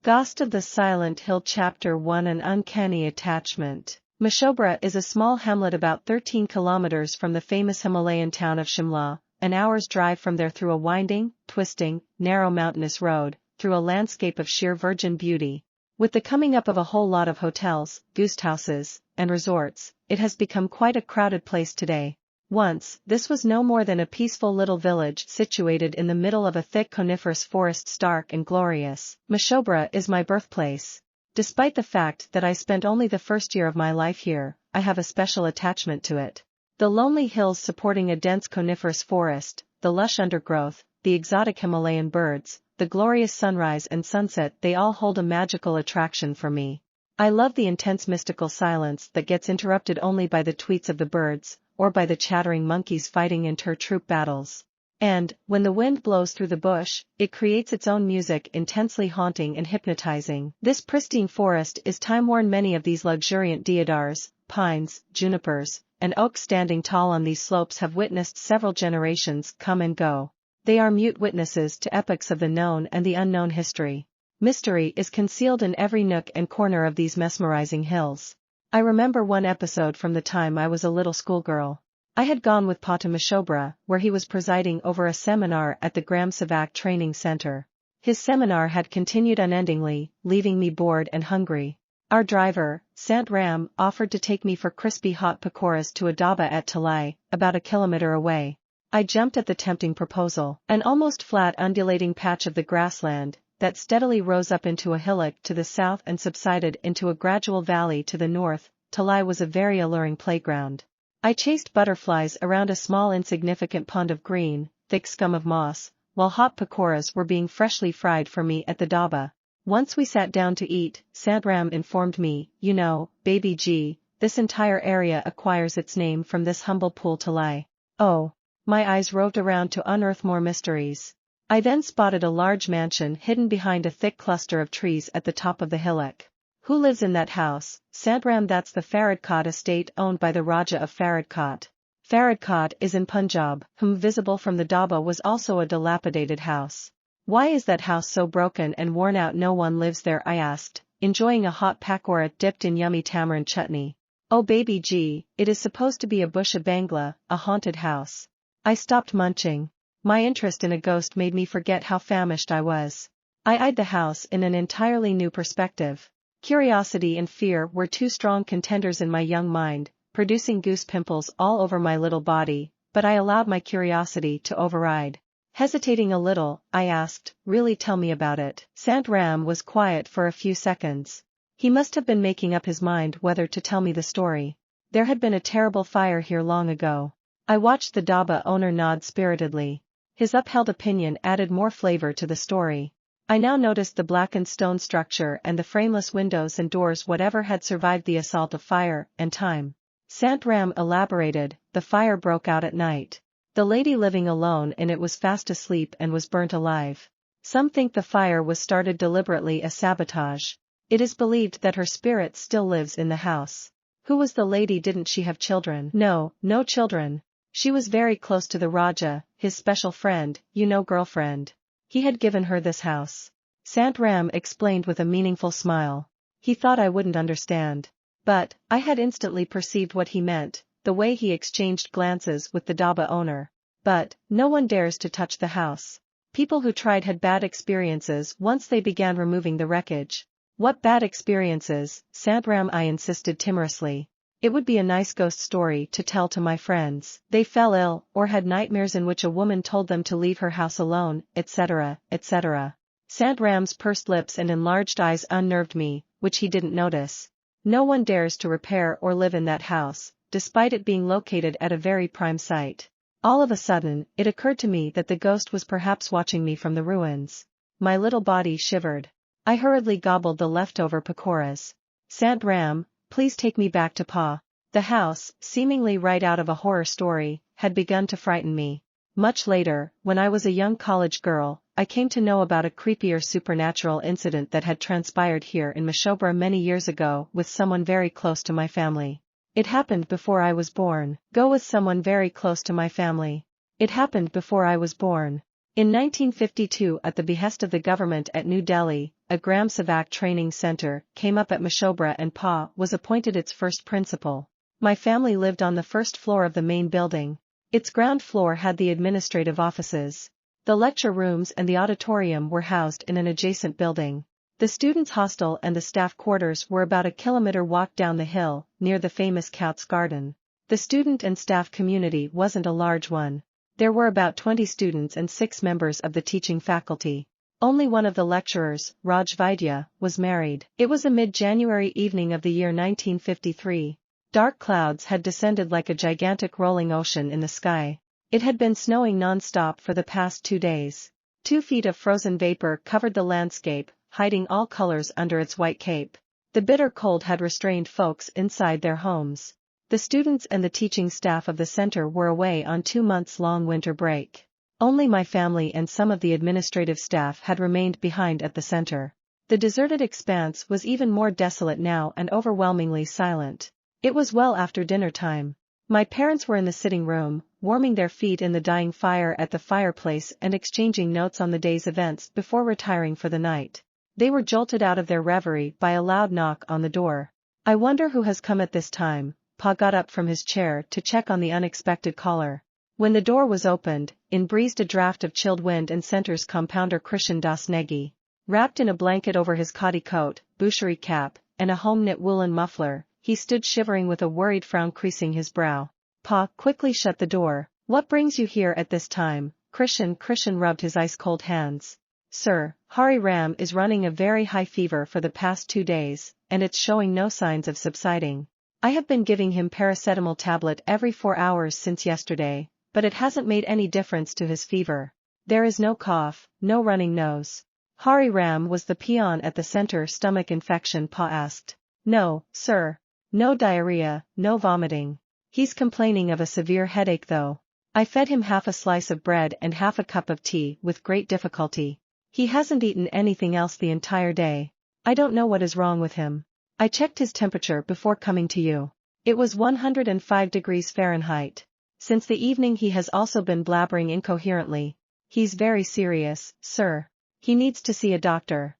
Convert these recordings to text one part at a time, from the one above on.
Ghost of the Silent Hill Chapter 1 An Uncanny Attachment. Mashobra is a small hamlet about 13 kilometers from the famous Himalayan town of Shimla, an hour's drive from there through a winding, twisting, narrow mountainous road, through a landscape of sheer virgin beauty. With the coming up of a whole lot of hotels, guest houses, and resorts, it has become quite a crowded place today. Once, this was no more than a peaceful little village situated in the middle of a thick coniferous forest stark and glorious. Mashobra is my birthplace. Despite the fact that I spent only the first year of my life here, I have a special attachment to it. The lonely hills supporting a dense coniferous forest, the lush undergrowth, the exotic Himalayan birds, the glorious sunrise and sunset, they all hold a magical attraction for me. I love the intense mystical silence that gets interrupted only by the tweets of the birds, or by the chattering monkeys fighting inter-troop battles. And, when the wind blows through the bush, it creates its own music intensely haunting and hypnotizing. This pristine forest is time-worn. Many of these luxuriant deodars, pines, junipers, and oaks standing tall on these slopes have witnessed several generations come and go. They are mute witnesses to epochs of the known and the unknown history. Mystery is concealed in every nook and corner of these mesmerizing hills. I remember one episode from the time I was a little schoolgirl. I had gone with Pa to Mashobra, where he was presiding over a seminar at the Gram Savak Training Center. His seminar had continued unendingly, leaving me bored and hungry. Our driver, Sant Ram, offered to take me for crispy hot pakoras to a dhaba at Talai, about a kilometer away. I jumped at the tempting proposal. An almost flat undulating patch of the grassland, that steadily rose up into a hillock to the south and subsided into a gradual valley to the north. Talai was a very alluring playground. I chased butterflies around a small insignificant pond of green, thick scum of moss, while hot pakoras were being freshly fried for me at the dhaba. Once we sat down to eat, Sant Ram informed me, "You know, baby G, this entire area acquires its name from this humble pool Talai." Oh! My eyes roved around to unearth more mysteries. I then spotted a large mansion hidden behind a thick cluster of trees at the top of the hillock. Who lives in that house? Sant Ram, that's the Faridkot estate owned by the Raja of Faridkot. Faridkot is in Punjab. Visible from the dhaba was also a dilapidated house. Why is that house so broken and worn out? No one lives there, I asked, enjoying a hot pakora dipped in yummy tamarind chutney. Oh baby G, it is supposed to be a Busha Bangla, a haunted house. I stopped munching. My interest in a ghost made me forget how famished I was. I eyed the house in an entirely new perspective. Curiosity and fear were two strong contenders in my young mind, producing goose pimples all over my little body, but I allowed my curiosity to override. Hesitating a little, I asked, "Really, tell me about it." Sant Ram was quiet for a few seconds. He must have been making up his mind whether to tell me the story. There had been a terrible fire here long ago. I watched the dhaba owner nod spiritedly. His upheld opinion added more flavor to the story. I now noticed the blackened stone structure and the frameless windows and doors. Whatever had survived the assault of fire and time. Sant Ram elaborated, the fire broke out at night. The lady living alone in it was fast asleep and was burnt alive. Some think the fire was started deliberately as sabotage. It is believed that her spirit still lives in the house. Who was the lady? Didn't she have children? No, no children. She was very close to the Raja, his special friend, girlfriend. He had given her this house. Sant Ram explained with a meaningful smile. He thought I wouldn't understand. But, I had instantly perceived what he meant, the way he exchanged glances with the dhaba owner. But, no one dares to touch the house. People who tried had bad experiences once they began removing the wreckage. What bad experiences, Sant Ram? I insisted timorously. It would be a nice ghost story to tell to my friends. They fell ill, or had nightmares in which a woman told them to leave her house alone, etc., etc. Sant Ram's pursed lips and enlarged eyes unnerved me, which he didn't notice. No one dares to repair or live in that house, despite it being located at a very prime site. All of a sudden, it occurred to me that the ghost was perhaps watching me from the ruins. My little body shivered. I hurriedly gobbled the leftover pakoras. Sant Ram, please take me back to Pa. The house, seemingly right out of a horror story, had begun to frighten me. Much later, when I was a young college girl, I came to know about a creepier supernatural incident that had transpired here in Mashobra many years ago with someone very close to my family. It happened before I was born. Go with someone very close to my family. It happened before I was born. In 1952, at the behest of the government at New Delhi, a Gram Savak training center came up at Mashobra and Pa was appointed its first principal. My family lived on the first floor of the main building. Its ground floor had the administrative offices. The lecture rooms and the auditorium were housed in an adjacent building. The students' hostel and the staff quarters were about a kilometer walk down the hill, near the famous Coutts Garden. The student and staff community wasn't a large one. There were about 20 students and 6 members of the teaching faculty. Only one of the lecturers, Raj Vaidya, was married. It was a mid-January evening of the year 1953. Dark clouds had descended like a gigantic rolling ocean in the sky. It had been snowing non-stop for the past 2 days. 2 feet of frozen vapor covered the landscape, hiding all colors under its white cape. The bitter cold had restrained folks inside their homes. The students and the teaching staff of the center were away on 2 months-long winter break. Only my family and some of the administrative staff had remained behind at the center. The deserted expanse was even more desolate now and overwhelmingly silent. It was well after dinner time. My parents were in the sitting room, warming their feet in the dying fire at the fireplace and exchanging notes on the day's events before retiring for the night. They were jolted out of their reverie by a loud knock on the door. I wonder who has come at this time. Pa got up from his chair to check on the unexpected caller. When the door was opened, in breezed a draft of chilled wind and center's compounder Krishan Das Negi. Wrapped in a blanket over his khadi coat, boucherie cap, and a home-knit woolen muffler, he stood shivering with a worried frown creasing his brow. Pa quickly shut the door. What brings you here at this time? Krishan rubbed his ice-cold hands. Sir, Hari Ram is running a very high fever for the past 2 days, and it's showing no signs of subsiding. I have been giving him paracetamol tablet every 4 hours since yesterday, but it hasn't made any difference to his fever. There is no cough, no running nose. Hari Ram was the peon at the center. Stomach infection? Pa asked. No, sir. No diarrhea, no vomiting. He's complaining of a severe headache though. I fed him half a slice of bread and half a cup of tea with great difficulty. He hasn't eaten anything else the entire day. I don't know what is wrong with him. I checked his temperature before coming to you. It was 105 degrees Fahrenheit. Since the evening he has also been blabbering incoherently. He's very serious, sir. He needs to see a doctor.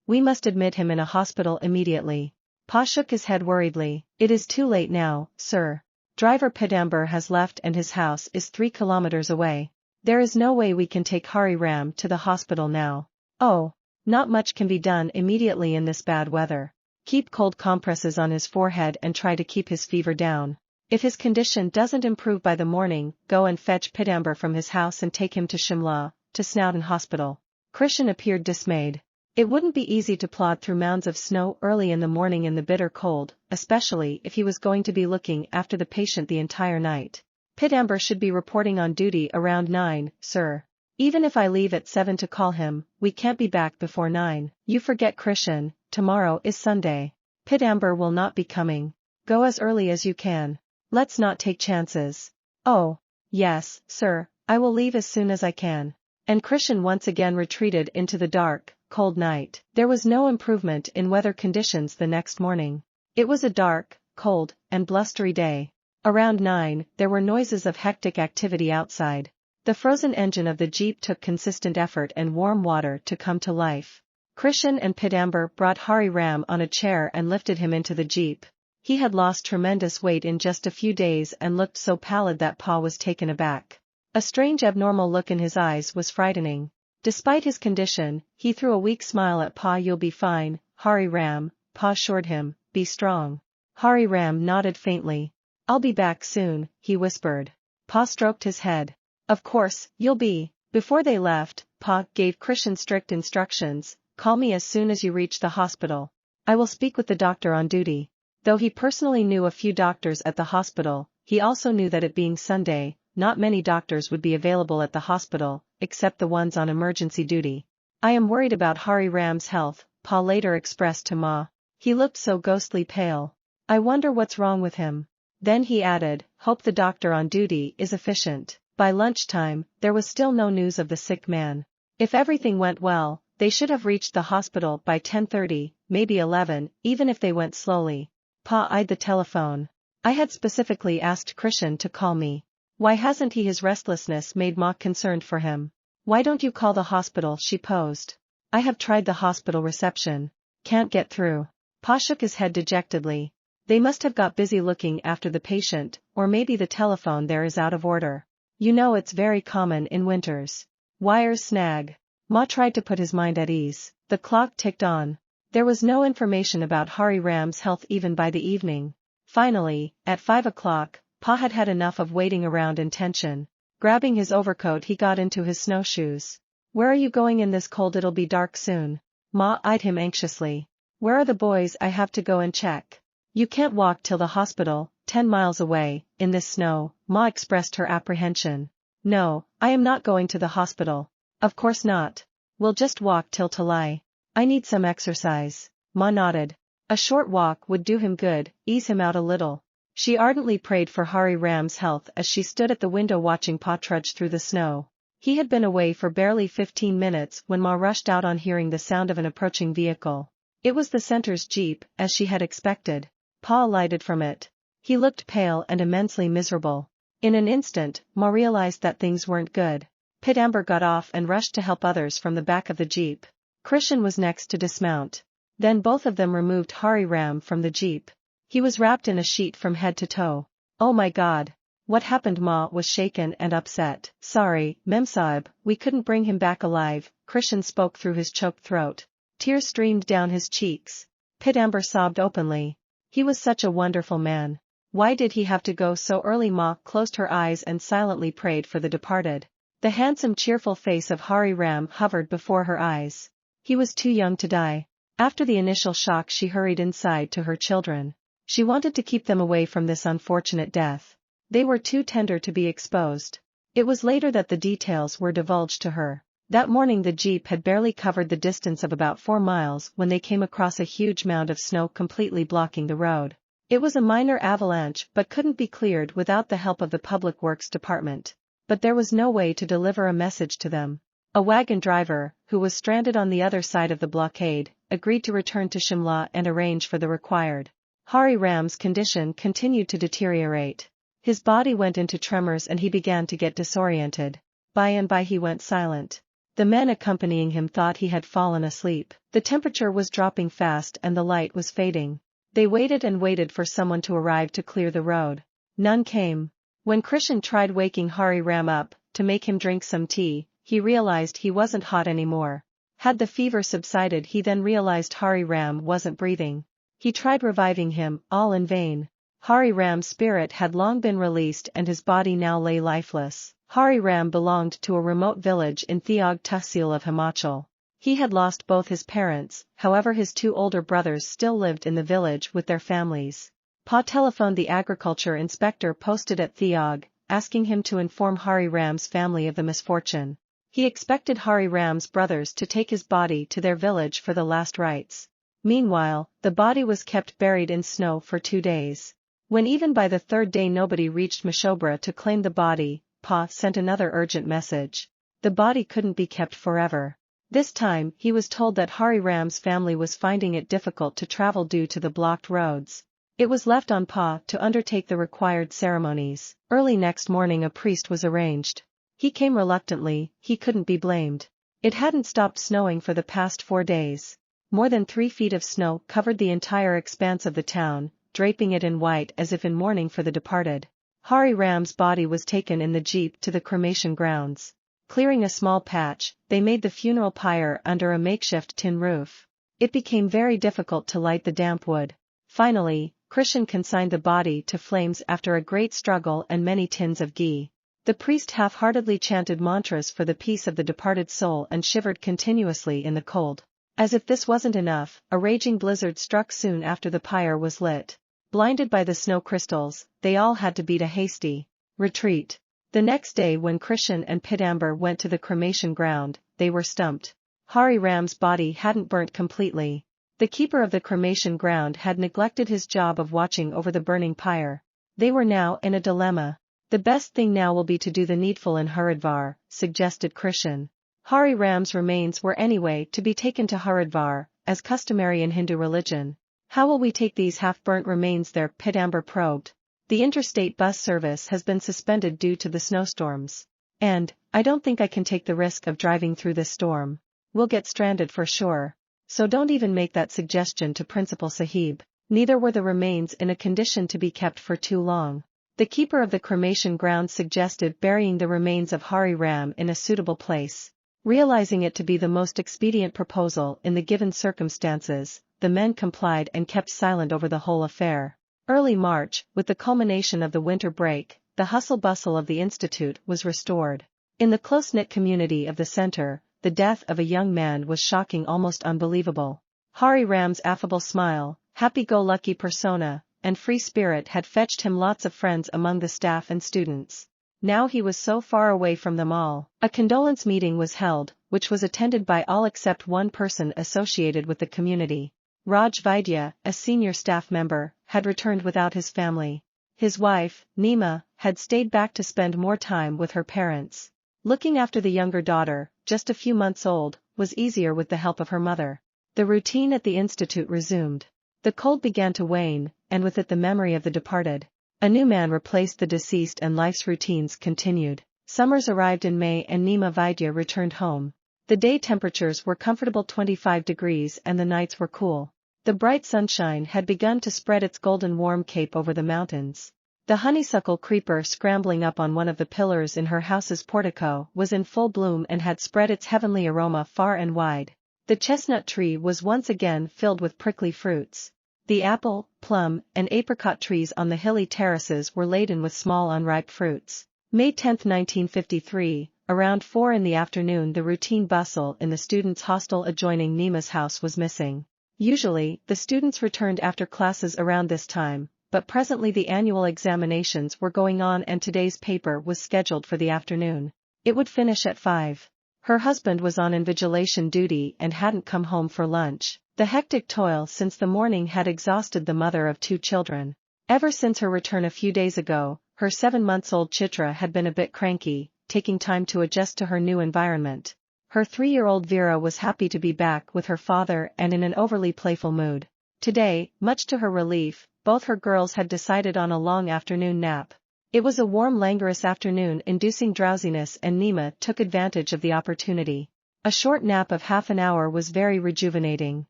We must admit him in a hospital immediately. Pa shook his head worriedly. It is too late now, sir. Driver Pidambar has left and his house is 3 kilometers away. There is no way we can take Hari Ram to the hospital now. Oh, not much can be done immediately in this bad weather. Keep cold compresses on his forehead and try to keep his fever down. If his condition doesn't improve by the morning, go and fetch Pidambar from his house and take him to Shimla, to Snowdon Hospital. Krishan appeared dismayed. It wouldn't be easy to plod through mounds of snow early in the morning in the bitter cold, especially if he was going to be looking after the patient the entire night. Pidambar should be reporting on duty around 9, sir. Even if I leave at 7 to call him, we can't be back before 9. You forget Krishan, tomorrow is Sunday. Pidambar will not be coming. Go as early as you can. Let's not take chances. Oh, yes, sir, I will leave as soon as I can. And Krishan once again retreated into the dark, cold night. There was no improvement in weather conditions the next morning. It was a dark, cold, and blustery day. Around 9, there were noises of hectic activity outside. The frozen engine of the jeep took consistent effort and warm water to come to life. Krishan and Pidambar brought Hari Ram on a chair and lifted him into the jeep. He had lost tremendous weight in just a few days and looked so pallid that Pa was taken aback. A strange abnormal look in his eyes was frightening. Despite his condition, he threw a weak smile at Pa. You'll be fine, Hari Ram, Pa assured him, be strong. Hari Ram nodded faintly. I'll be back soon, he whispered. Pa stroked his head. Of course, you'll be. Before they left, Pa gave Krishan strict instructions. Call me as soon as you reach the hospital. I will speak with the doctor on duty. Though he personally knew a few doctors at the hospital, he also knew that it being Sunday, not many doctors would be available at the hospital, except the ones on emergency duty. I am worried about Hari Ram's health, Pa later expressed to Ma. He looked so ghostly pale. I wonder what's wrong with him. Then he added, hope the doctor on duty is efficient. By lunchtime, there was still no news of the sick man. If everything went well, they should have reached the hospital by 10:30, maybe 11, even if they went slowly. Pa eyed the telephone. I had specifically asked Krishan to call me. Why hasn't he? His restlessness made Ma concerned for him. Why don't you call the hospital? She posed. I have tried the hospital reception. Can't get through. Pa shook his head dejectedly. They must have got busy looking after the patient, or maybe the telephone there is out of order. You know it's very common in winters. Wires snag. Ma tried to put his mind at ease. The clock ticked on. There was no information about Hari Ram's health even by the evening. Finally, at 5 o'clock, Pa had had enough of waiting around in tension. Grabbing his overcoat he got into his snowshoes. Where are you going in this cold? It'll be dark soon. Ma eyed him anxiously. Where are the boys? I have to go and check. You can't walk till the hospital, 10 miles away, in this snow. Ma expressed her apprehension. No, I am not going to the hospital. Of course not. We'll just walk till Talai. I need some exercise. Ma nodded. A short walk would do him good, ease him out a little. She ardently prayed for Hari Ram's health as she stood at the window watching Pa trudge through the snow. He had been away for barely 15 minutes when Ma rushed out on hearing the sound of an approaching vehicle. It was the center's jeep, as she had expected. Pa alighted from it. He looked pale and immensely miserable. In an instant, Ma realized that things weren't good. Pit Amber got off and rushed to help others from the back of the jeep. Krishan was next to dismount. Then both of them removed Hari Ram from the jeep. He was wrapped in a sheet from head to toe. Oh my God. What happened? Ma was shaken and upset. Sorry, Memsahib, we couldn't bring him back alive. Krishan spoke through his choked throat. Tears streamed down his cheeks. Pit Amber sobbed openly. He was such a wonderful man. Why did he have to go so early? Ma closed her eyes and silently prayed for the departed. The handsome cheerful face of Hari Ram hovered before her eyes. He was too young to die. After the initial shock she hurried inside to her children. She wanted to keep them away from this unfortunate death. They were too tender to be exposed. It was later that the details were divulged to her. That morning the jeep had barely covered the distance of about 4 miles when they came across a huge mound of snow completely blocking the road. It was a minor avalanche but couldn't be cleared without the help of the Public Works Department. But there was no way to deliver a message to them. A wagon driver, who was stranded on the other side of the blockade, agreed to return to Shimla and arrange for the required. Hari Ram's condition continued to deteriorate. His body went into tremors and he began to get disoriented. By and by he went silent. The men accompanying him thought he had fallen asleep. The temperature was dropping fast and the light was fading. They waited and waited for someone to arrive to clear the road. None came. When Krishan tried waking Hari Ram up, to make him drink some tea, he realized he wasn't hot anymore. Had the fever subsided he then realized Hari Ram wasn't breathing. He tried reviving him, all in vain. Hari Ram's spirit had long been released and his body now lay lifeless. Hari Ram belonged to a remote village in Theog Tahsil of Himachal. He had lost both his parents, however his 2 older brothers still lived in the village with their families. Pa telephoned the agriculture inspector posted at Theog, asking him to inform Hari Ram's family of the misfortune. He expected Hari Ram's brothers to take his body to their village for the last rites. Meanwhile, the body was kept buried in snow for 2 days. When even by the 3rd day nobody reached Mashobra to claim the body, Pa sent another urgent message. The body couldn't be kept forever. This time, he was told that Hari Ram's family was finding it difficult to travel due to the blocked roads. It was left on Pa to undertake the required ceremonies. Early next morning a priest was arranged. He came reluctantly, he couldn't be blamed. It hadn't stopped snowing for the past 4 days. More than 3 feet of snow covered the entire expanse of the town, draping it in white as if in mourning for the departed. Hari Ram's body was taken in the jeep to the cremation grounds. Clearing a small patch, they made the funeral pyre under a makeshift tin roof. It became very difficult to light the damp wood. Finally, Krishan consigned the body to flames after a great struggle and many tins of ghee. The priest half-heartedly chanted mantras for the peace of the departed soul and shivered continuously in the cold. As if this wasn't enough, a raging blizzard struck soon after the pyre was lit. Blinded by the snow crystals, they all had to beat a hasty retreat. The next day when Krishan and Pit Amber went to the cremation ground, they were stumped. Hari Ram's body hadn't burnt completely. The keeper of the cremation ground had neglected his job of watching over the burning pyre. They were now in a dilemma. The best thing now will be to do the needful in Haridwar, suggested Krishan. Hari Ram's remains were anyway to be taken to Haridwar, as customary in Hindu religion. How will we take these half-burnt remains there? Pit Amber probed. The interstate bus service has been suspended due to the snowstorms. And, I don't think I can take the risk of driving through this storm. We'll get stranded for sure. So don't even make that suggestion to Principal Sahib. Neither were the remains in a condition to be kept for too long. The keeper of the cremation grounds suggested burying the remains of Hari Ram in a suitable place. Realizing it to be the most expedient proposal in the given circumstances, the men complied and kept silent over the whole affair. Early March, with the culmination of the winter break, the hustle-bustle of the institute was restored. In the close-knit community of the center, the death of a young man was shocking, almost unbelievable. Hari Ram's affable smile, happy-go-lucky persona, and free spirit had fetched him lots of friends among the staff and students. Now he was so far away from them all. A condolence meeting was held, which was attended by all except one person associated with the community. Raj Vaidya, a senior staff member, had returned without his family. His wife, Nima, had stayed back to spend more time with her parents. Looking after the younger daughter, just a few months old, was easier with the help of her mother. The routine at the institute resumed. The cold began to wane, and with it the memory of the departed. A new man replaced the deceased and life's routines continued. Summers arrived in May and Nima Vaidya returned home. The day temperatures were comfortable 25 degrees and the nights were cool. The bright sunshine had begun to spread its golden warm cape over the mountains. The honeysuckle creeper scrambling up on one of the pillars in her house's portico was in full bloom and had spread its heavenly aroma far and wide. The chestnut tree was once again filled with prickly fruits. The apple, plum, and apricot trees on the hilly terraces were laden with small unripe fruits. May 10, 1953, around 4 in the afternoon, the routine bustle in the students' hostel adjoining Nima's house was missing. Usually, the students returned after classes around this time, but presently the annual examinations were going on and today's paper was scheduled for the afternoon. It would finish at 5. Her husband was on invigilation duty and hadn't come home for lunch. The hectic toil since the morning had exhausted the mother of 2 children. Ever since her return a few days ago, her 7-month-old Chitra had been a bit cranky, taking time to adjust to her new environment. Her 3-year-old Vera was happy to be back with her father and in an overly playful mood. Today, much to her relief, both her girls had decided on a long afternoon nap. It was a warm, languorous afternoon inducing drowsiness, and Nima took advantage of the opportunity. A short nap of half an hour was very rejuvenating.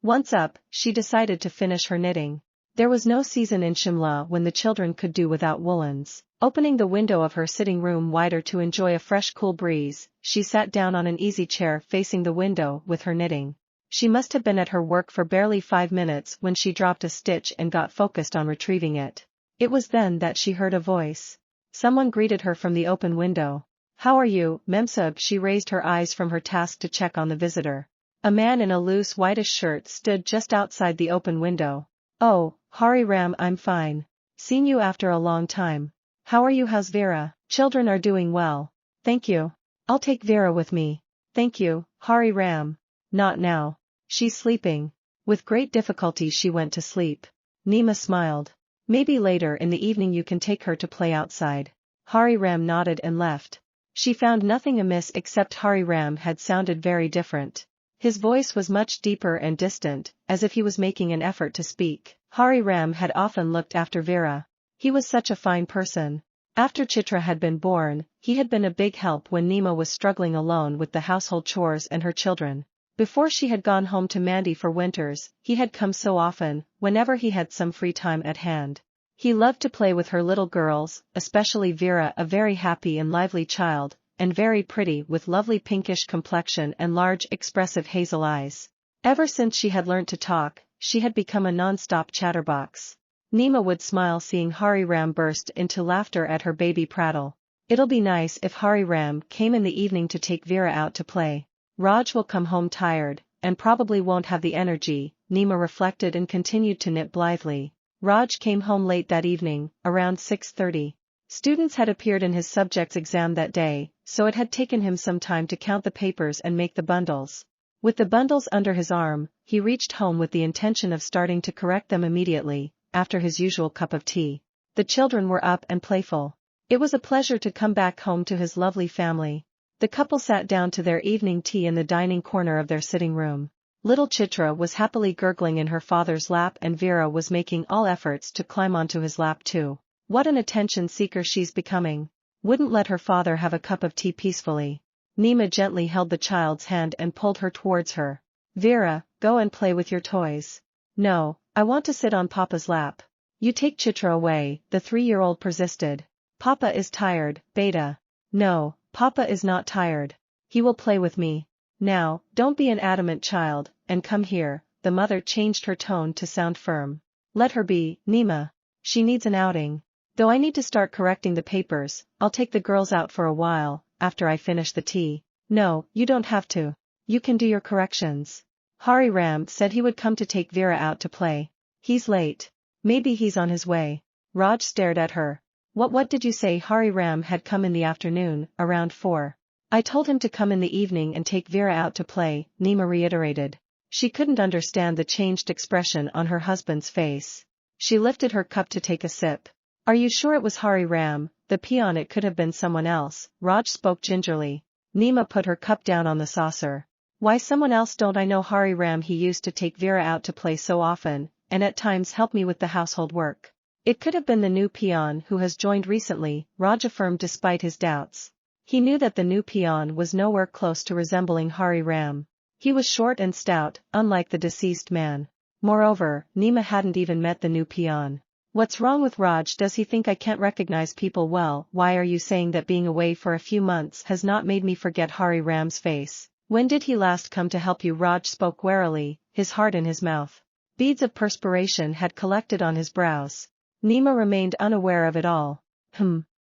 Once up, she decided to finish her knitting. There was no season in Shimla when the children could do without woolens. Opening the window of her sitting room wider to enjoy a fresh cool breeze, she sat down on an easy chair facing the window with her knitting. She must have been at her work for barely 5 minutes when she dropped a stitch and got focused on retrieving it. It was then that she heard a voice. Someone greeted her from the open window. "How are you, Memsab?" She raised her eyes from her task to check on the visitor. A man in a loose whitish shirt stood just outside the open window. "Oh, Hari Ram, I'm fine. Seen you after a long time. How are you? How's Vera?" "Children are doing well. Thank you. I'll take Vera with me." "Thank you, Hari Ram. Not now. She's sleeping." With great difficulty she went to sleep. Nima smiled. "Maybe later in the evening you can take her to play outside." Hari Ram nodded and left. She found nothing amiss except Hari Ram had sounded very different. His voice was much deeper and distant, as if he was making an effort to speak. Hari Ram had often looked after Vera. He was such a fine person. After Chitra had been born, he had been a big help when Nima was struggling alone with the household chores and her children. Before she had gone home to Mandi for winters, he had come so often, whenever he had some free time at hand. He loved to play with her little girls, especially Vera, a very happy and lively child, and very pretty with lovely pinkish complexion and large expressive hazel eyes. Ever since she had learnt to talk, she had become a non-stop chatterbox. Nima would smile seeing Hari Ram burst into laughter at her baby prattle. "It'll be nice if Hari Ram came in the evening to take Vera out to play. Raj will come home tired, and probably won't have the energy," Nima reflected and continued to knit blithely. Raj came home late that evening, around 6:30. Students had appeared in his subjects exam that day, so it had taken him some time to count the papers and make the bundles. With the bundles under his arm, he reached home with the intention of starting to correct them immediately, after his usual cup of tea. The children were up and playful. It was a pleasure to come back home to his lovely family. The couple sat down to their evening tea in the dining corner of their sitting room. Little Chitra was happily gurgling in her father's lap and Vera was making all efforts to climb onto his lap too. "What an attention seeker she's becoming. Wouldn't let her father have a cup of tea peacefully. Nima gently held the child's hand and pulled her towards her. Vera, go and play with your toys. No, I want to sit on Papa's lap. You take Chitra away, the 3-year-old persisted. Papa is tired, Beta. No, Papa is not tired. He will play with me. Now, don't be an adamant child, and come here. The mother changed her tone to sound firm. Let her be, Nima. She needs an outing. Though I need to start correcting the papers, I'll take the girls out for a while, after I finish the tea. No, you don't have to. You can do your corrections. Hari Ram said he would come to take Vera out to play. He's late. Maybe he's on his way. Raj stared at her. What did you say? Hari Ram had come in the afternoon, around 4. I told him to come in the evening and take Vera out to play, Nima reiterated. She couldn't understand the changed expression on her husband's face. She lifted her cup to take a sip. Are you sure it was Hari Ram, the peon? It could have been someone else, Raj spoke gingerly. Nima put her cup down on the saucer. Why someone else? Don't I know Hari Ram? He used to take Vera out to play so often, and at times help me with the household work. It could have been the new peon who has joined recently, Raj affirmed despite his doubts. He knew that the new peon was nowhere close to resembling Hari Ram. He was short and stout, unlike the deceased man. Moreover, Nima hadn't even met the new peon. What's wrong with Raj? Does he think I can't recognize people well? Why are you saying that being away for a few months has not made me forget Hari Ram's face? When did he last come to help you? Raj spoke warily, his heart in his mouth. Beads of perspiration had collected on his brows. Nima remained unaware of it all.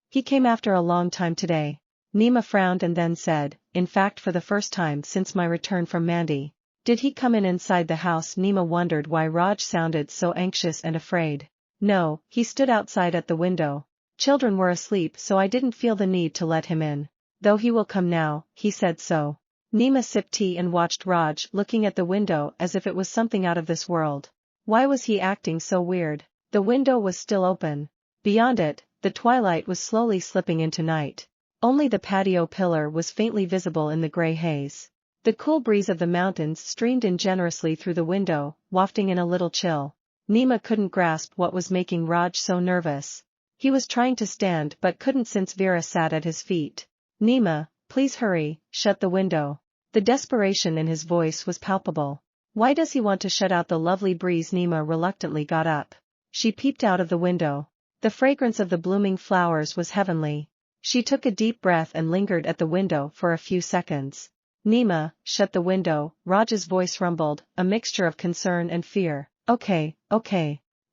He came after a long time today. Nima frowned and then said, in fact for the first time since my return from Mandi. Did he come in inside the house? Nima wondered why Raj sounded so anxious and afraid. No, he stood outside at the window. Children were asleep so I didn't feel the need to let him in. Though he will come now, he said so. Nima sipped tea and watched Raj looking at the window as if it was something out of this world. Why was he acting so weird? The window was still open. Beyond it, the twilight was slowly slipping into night. Only the patio pillar was faintly visible in the gray haze. The cool breeze of the mountains streamed in generously through the window, wafting in a little chill. Nima couldn't grasp what was making Raj so nervous. He was trying to stand but couldn't since Vera sat at his feet. Nima, please hurry, shut the window. The desperation in his voice was palpable. Why does he want to shut out the lovely breeze? Nima reluctantly got up. She peeped out of the window. The fragrance of the blooming flowers was heavenly. She took a deep breath and lingered at the window for a few seconds. Nima, shut the window, Raj's voice rumbled, a mixture of concern and fear. Okay.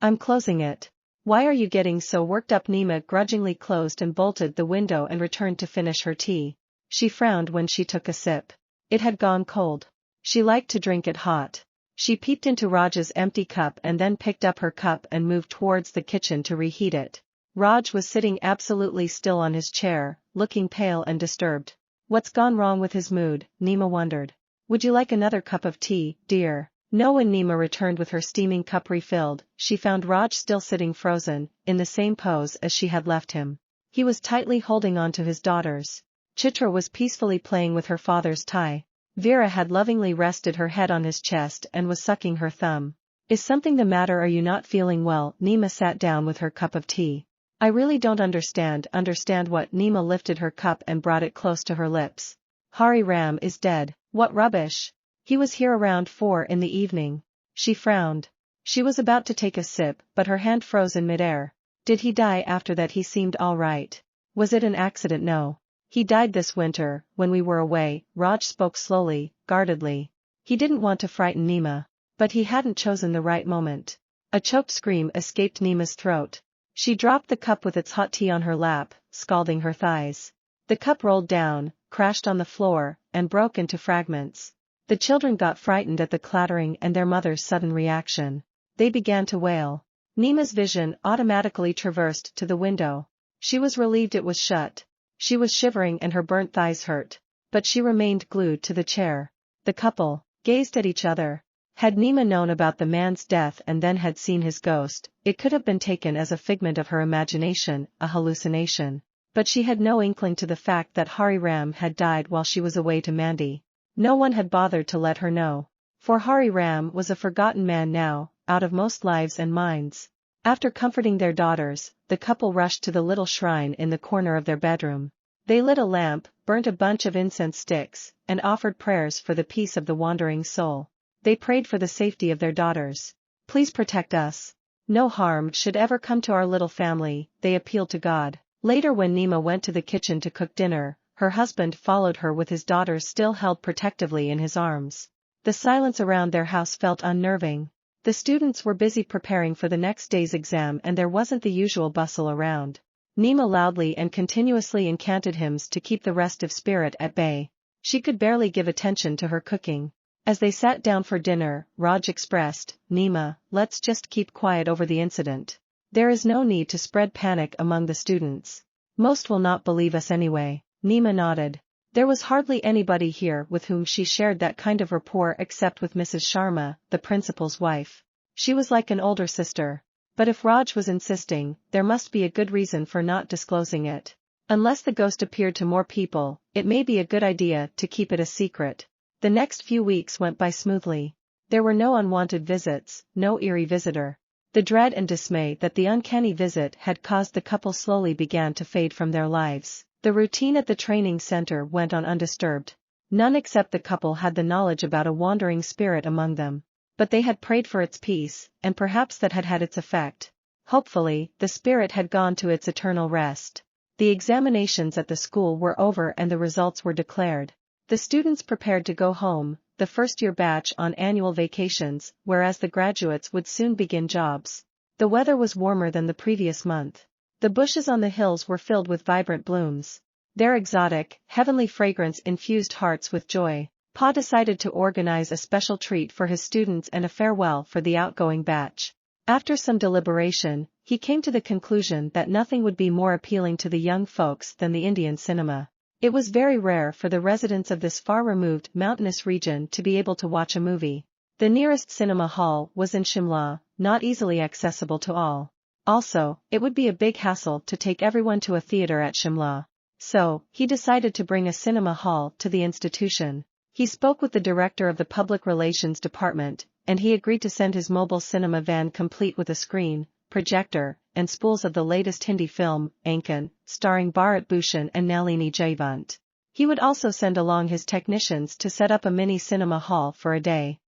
I'm closing it. Why are you getting so worked up? Nima grudgingly closed and bolted the window and returned to finish her tea. She frowned when she took a sip. It had gone cold. She liked to drink it hot. She peeped into Raj's empty cup and then picked up her cup and moved towards the kitchen to reheat it. Raj was sitting absolutely still on his chair, looking pale and disturbed. What's gone wrong with his mood? Nima wondered. Would you like another cup of tea, dear? No. When Nima returned with her steaming cup refilled, she found Raj still sitting frozen, in the same pose as she had left him. He was tightly holding on to his daughters. Chitra was peacefully playing with her father's tie. Vera had lovingly rested her head on his chest and was sucking her thumb. Is something the matter? Are you not feeling well? Nima sat down with her cup of tea. I really don't understand. Understand what? Nima lifted her cup and brought it close to her lips. Hari Ram is dead. What rubbish! He was here around 4 in the evening. She frowned. She was about to take a sip but her hand froze in midair. Did he die after that? He seemed all right. Was it an accident? No. He died this winter, when we were away, Raj spoke slowly, guardedly. He didn't want to frighten Nima. But he hadn't chosen the right moment. A choked scream escaped Nima's throat. She dropped the cup with its hot tea on her lap, scalding her thighs. The cup rolled down, crashed on the floor, and broke into fragments. The children got frightened at the clattering and their mother's sudden reaction. They began to wail. Nima's vision automatically traversed to the window. She was relieved it was shut. She was shivering and her burnt thighs hurt. But she remained glued to the chair. The couple gazed at each other. Had Nima known about the man's death and then had seen his ghost, it could have been taken as a figment of her imagination, a hallucination. But she had no inkling to the fact that Hari Ram had died while she was away to Mandi. No one had bothered to let her know. For Hari Ram was a forgotten man now, out of most lives and minds. After comforting their daughters, the couple rushed to the little shrine in the corner of their bedroom. They lit a lamp, burnt a bunch of incense sticks, and offered prayers for the peace of the wandering soul. They prayed for the safety of their daughters. Please protect us. No harm should ever come to our little family, they appealed to God. Later, when Nima went to the kitchen to cook dinner, her husband followed her with his daughters still held protectively in his arms. The silence around their house felt unnerving. The students were busy preparing for the next day's exam and there wasn't the usual bustle around. Nima loudly and continuously incanted hymns to keep the restive spirit at bay. She could barely give attention to her cooking. As they sat down for dinner, Raj expressed, "Nima, let's just keep quiet over the incident. There is no need to spread panic among the students. Most will not believe us anyway." Nima nodded. There was hardly anybody here with whom she shared that kind of rapport except with Mrs. Sharma, the principal's wife. She was like an older sister. But if Raj was insisting, there must be a good reason for not disclosing it. Unless the ghost appeared to more people, it may be a good idea to keep it a secret. The next few weeks went by smoothly. There were no unwanted visits, no eerie visitor. The dread and dismay that the uncanny visit had caused the couple slowly began to fade from their lives. The routine at the training center went on undisturbed. None except the couple had the knowledge about a wandering spirit among them. But they had prayed for its peace, and perhaps that had had its effect. Hopefully, the spirit had gone to its eternal rest. The examinations at the school were over and the results were declared. The students prepared to go home, the first-year batch on annual vacations, whereas the graduates would soon begin jobs. The weather was warmer than the previous month. The bushes on the hills were filled with vibrant blooms. Their exotic, heavenly fragrance infused hearts with joy. Pa decided to organize a special treat for his students and a farewell for the outgoing batch. After some deliberation, he came to the conclusion that nothing would be more appealing to the young folks than the Indian cinema. It was very rare for the residents of this far-removed, mountainous region to be able to watch a movie. The nearest cinema hall was in Shimla, not easily accessible to all. Also, it would be a big hassle to take everyone to a theater at Shimla. So, he decided to bring a cinema hall to the institution. He spoke with the director of the Public Relations Department, and he agreed to send his mobile cinema van complete with a screen, projector, and spools of the latest Hindi film, Ankan, starring Bharat Bhushan and Nalini Jayavant. He would also send along his technicians to set up a mini cinema hall for a day.